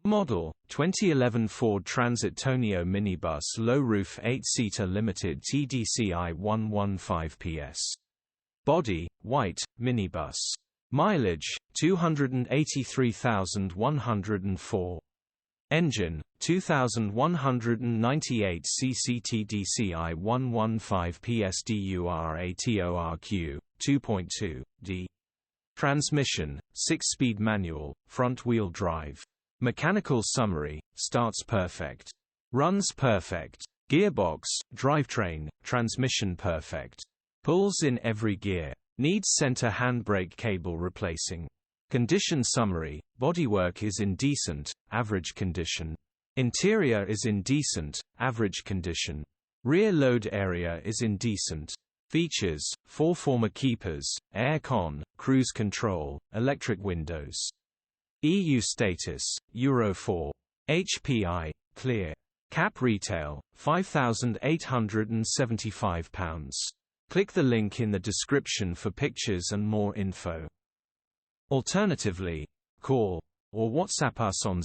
Model, 2011 Ford Transit Tourneo Minibus Low Roof 8-Seater Limited TDCi 115ps. Body, white, minibus. Mileage, 283,104. Engine, 2,198 cc TDCi 115ps DURATORQ, 2.2, d. Transmission, 6-speed manual, front-wheel drive. Mechanical summary, starts perfect. Runs perfect. Gearbox, drivetrain, transmission perfect. Pulls in every gear. Needs center handbrake cable replacing. Condition summary, bodywork is in decent, average condition. Interior is in decent, average condition. Rear load area is in decent. Features, 4 former keepers, air con, cruise control, electric windows. EU status, Euro 4. HPI, clear. Cap retail, £5,875. Click the link in the description for pictures and more info. Alternatively, call or WhatsApp us on